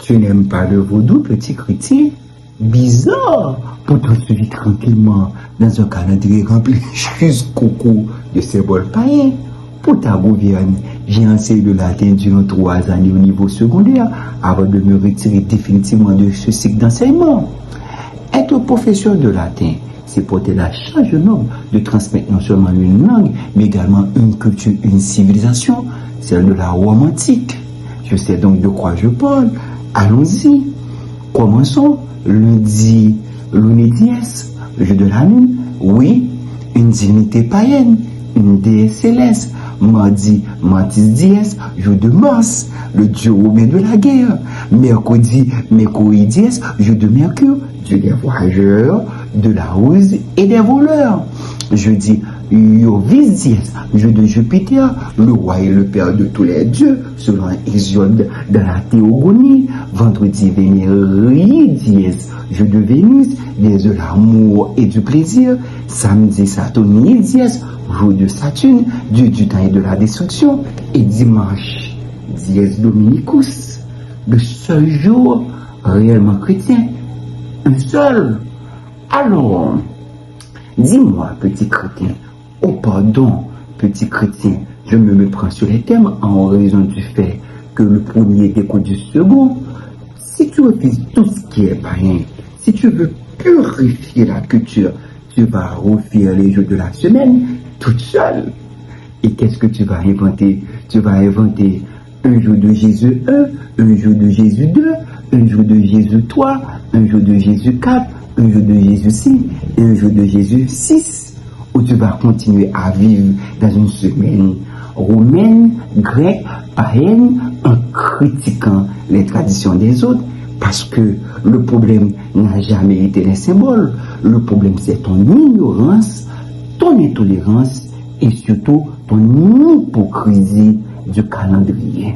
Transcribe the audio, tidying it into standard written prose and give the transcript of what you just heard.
Tu n'aimes pas le vaudou, petit chrétien? Bizarre! Pourtant, tu vis tranquillement dans un calendrier rempli jusqu'au cou de symboles païens. Pour ta gouverne, j'ai enseigné le latin durant 3 années au niveau secondaire avant de me retirer définitivement de ce cycle d'enseignement. Être professeur de latin, c'est porter la charge noble de transmettre non seulement une langue, mais également une culture, une civilisation, celle de la Rome antique. Je sais donc de quoi je parle. Allons-y. Commençons. Lundi, Lune dies, jeu de la lune. Oui, une divinité païenne, une déesse céleste. Mardi, Martis dies, jeu de Mars, le dieu romain de la guerre. Mercredi, Mercury dies, jeu de Mercure, dieu des voyageurs, de la ruse et des voleurs. Jeudi, Iovis dies, jeu de Jupiter, le roi et le père de tous les dieux, selon Hésiode dans la Théogonie. Vendredi, Vénérie dies, jeu de Vénus, dies de l'amour et du plaisir. Samedi, Saturni dies, jour de Saturne, dieu du temps et de la destruction. Et dimanche, dies Dominicus, le seul jour réellement chrétien, un seul. Alors, dis-moi, petit chrétien, oh pardon, petit chrétien, je me méprends sur les thèmes en raison du fait que le premier découle du second. Si tu refuses tout ce qui est païen, si tu veux purifier la culture, tu vas refaire les jours de la semaine toute seule. Et qu'est-ce que tu vas inventer? Tu vas inventer un jour de Jésus 1, un jour de Jésus 2, un jour de Jésus 3, un jour de Jésus 4, un jour de Jésus 6 et un jour de Jésus 6, où tu vas continuer à vivre dans une semaine romaine, grecque, païenne, en critiquant les traditions des autres, parce que le problème n'a jamais été les symboles. Le problème, c'est ton ignorance, ton intolérance et surtout ton hypocrisie du calendrier.